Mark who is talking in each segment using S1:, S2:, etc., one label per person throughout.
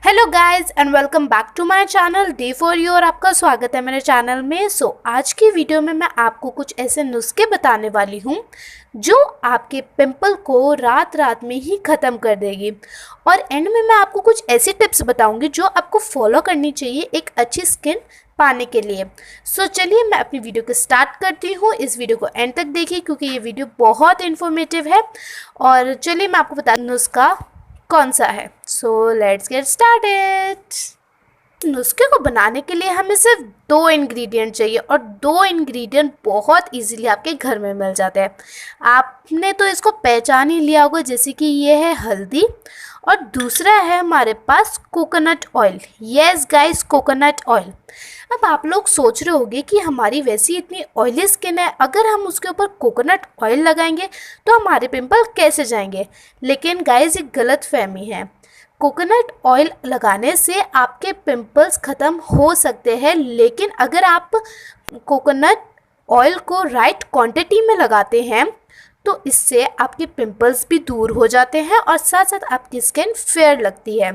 S1: Hello guys and welcome back to my channel day for you और आपका स्वागत है मेरे चैनल में। आज की वीडियो में मैं आपको कुछ ऐसे नुस्खे बताने वाली हूँ जो आपके पिंपल को रात रात में ही ख़त्म कर देगी। और एंड में मैं आपको कुछ ऐसी टिप्स बताऊंगी जो आपको फॉलो करनी चाहिए एक अच्छी स्किन पाने के लिए। चलिए मैं अपनी वीडियो को स्टार्ट करती हूँ। इस वीडियो को एंड तक देखिए क्योंकि ये वीडियो बहुत इन्फॉर्मेटिव है। और चलिए मैं आपको बता दूँ नुस्खा कौन सा है। Let's get started. नुस्खे को बनाने के लिए हमें सिर्फ 2 इंग्रेडिएंट चाहिए और 2 इंग्रेडिएंट बहुत इजीली आपके घर में मिल जाते हैं। आपने तो इसको पहचान ही लिया होगा, जैसे कि ये है हल्दी और दूसरा है हमारे पास coconut oil. Yes guys, coconut oil. अब आप लोग सोच रहे होंगे कि हमारी वैसी इतनी ऑयली स्किन है, अगर हम उसके ऊपर कोकोनट ऑयल लगाएंगे तो हमारे पिंपल कैसे जाएंगे। लेकिन गाइस एक गलत फहमी है। कोकोनट ऑयल लगाने से आपके पिंपल्स ख़त्म हो सकते हैं, लेकिन अगर आप कोकोनट ऑयल को राइट क्वांटिटी में लगाते हैं तो इससे आपके पिंपल्स भी दूर हो जाते हैं और साथ साथ आपकी स्किन फेयर लगती है।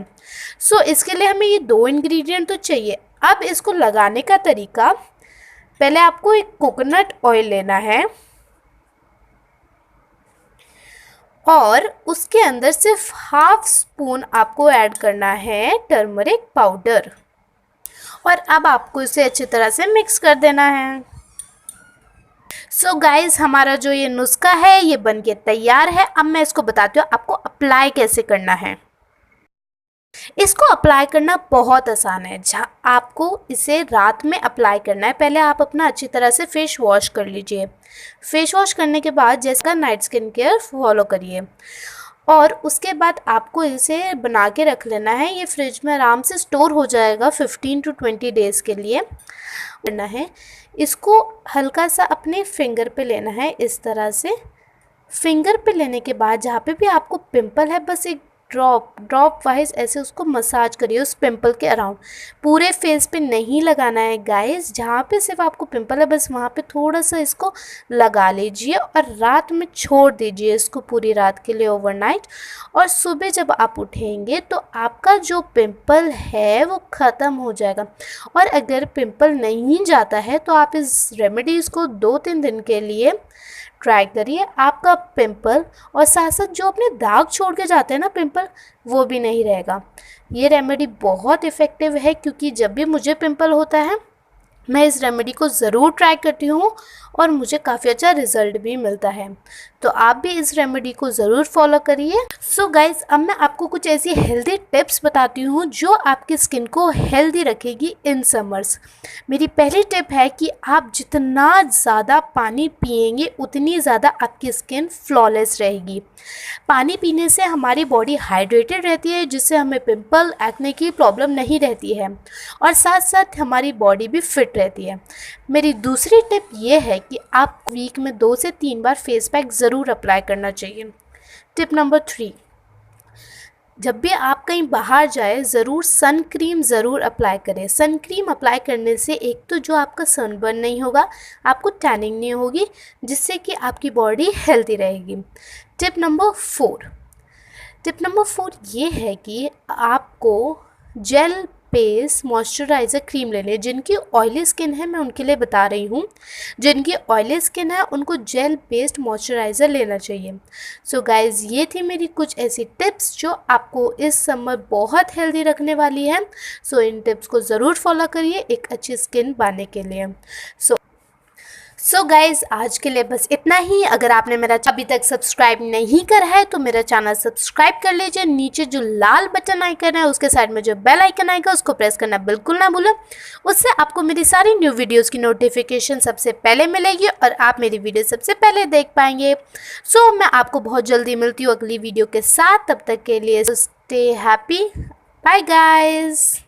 S1: इसके लिए हमें ये 2 इंग्रेडिएंट तो चाहिए। अब इसको लगाने का तरीका, पहले आपको एक कोकोनट ऑयल लेना है और उसके अंदर सिर्फ हाफ स्पून आपको ऐड करना है टर्मरिक पाउडर और अब आपको इसे अच्छी तरह से मिक्स कर देना है। गाइस हमारा जो ये नुस्खा है ये बनके तैयार है। अब मैं इसको बताती हूँ आपको अप्लाई कैसे करना है। इसको अप्लाई करना बहुत आसान है। जहाँ आपको इसे रात में अप्लाई करना है। पहले आप अपना अच्छी तरह से फेस वॉश कर लीजिए। फेस वॉश करने के बाद जैसा नाइट स्किन केयर फॉलो करिए और उसके बाद आपको इसे बना के रख लेना है। ये फ्रिज में आराम से स्टोर हो जाएगा 15 to 20 डेज़ के लिए। करना है इसको हल्का सा अपने फिंगर पे लेना है। इस तरह से फिंगर पे लेने के बाद जहाँ पे भी आपको पिंपल है बस एक ड्रॉप वाइज ऐसे उसको मसाज करिए उस पिंपल के अराउंड। पूरे फेस पे नहीं लगाना है गाइस, जहाँ पे सिर्फ आपको पिंपल है बस वहाँ पे थोड़ा सा इसको लगा लीजिए और रात में छोड़ दीजिए इसको पूरी रात के लिए ओवरनाइट। और सुबह जब आप उठेंगे तो आपका जो पिंपल है वो ख़त्म हो जाएगा। और अगर पिंपल नहीं जाता है तो आप इस रेमेडीज़ को 2-3 दिन के लिए ट्राई करिए। आपका पिंपल और साथ साथ जो अपने दाग छोड़ के जाते हैं ना पिंपल, वो भी नहीं रहेगा। ये रेमेडी बहुत इफ़ेक्टिव है क्योंकि जब भी मुझे पिंपल होता है मैं इस रेमेडी को ज़रूर ट्राई करती हूँ और मुझे काफ़ी अच्छा रिज़ल्ट भी मिलता है। तो आप भी इस रेमेडी को ज़रूर फॉलो करिए। गाइस अब मैं आपको कुछ ऐसी हेल्दी टिप्स बताती हूँ जो आपकी स्किन को हेल्दी रखेगी इन समर्स। मेरी पहली टिप है कि आप जितना ज़्यादा पानी पिएंगे उतनी ज़्यादा आपकी स्किन फ्लॉलेस रहेगी। पानी पीने से हमारी बॉडी हाइड्रेटेड रहती है, जिससे हमें पिंपल एक्ने की प्रॉब्लम नहीं रहती है और साथ साथ हमारी बॉडी भी फिट रहती है। मेरी दूसरी टिप ये है कि आप वीक में 2 से 3 बार फेस पैक ज़रूर अप्लाई करना चाहिए। टिप नंबर 3, जब भी आप कहीं बाहर जाए ज़रूर सन क्रीम ज़रूर अप्लाई करें। सन क्रीम अप्लाई करने से एक तो जो आपका सनबर्न नहीं होगा, आपको टैनिंग नहीं होगी, जिससे कि आपकी बॉडी हेल्दी रहेगी। टिप नंबर 4 ये है कि आपको जेल बेस मॉइस्चराइज़र क्रीम लेनी है। जिनकी ऑयली स्किन है मैं उनके लिए बता रही हूँ, जिनकी ऑयली स्किन है उनको जेल बेस्ड मॉइस्चराइज़र लेना चाहिए। गाइज़ ये थी मेरी कुछ ऐसी टिप्स जो आपको इस समर बहुत हेल्दी रखने वाली है। इन टिप्स को ज़रूर फॉलो करिए एक अच्छी स्किन पाने के लिए। गाइज़ आज के लिए बस इतना ही। अगर आपने मेरा अभी तक सब्सक्राइब नहीं करा है तो मेरा चैनल सब्सक्राइब कर लीजिए। नीचे जो लाल बटन आइकन है उसके साइड में जो बेल आइकन आएगा उसको प्रेस करना बिल्कुल ना भूलें। उससे आपको मेरी सारी न्यू वीडियोस की नोटिफिकेशन सबसे पहले मिलेगी और आप मेरी वीडियो सबसे पहले देख पाएंगे। मैं आपको बहुत जल्दी मिलती हूँ अगली वीडियो के साथ। तब तक के लिए स्टे हैप्पी। Bye guys.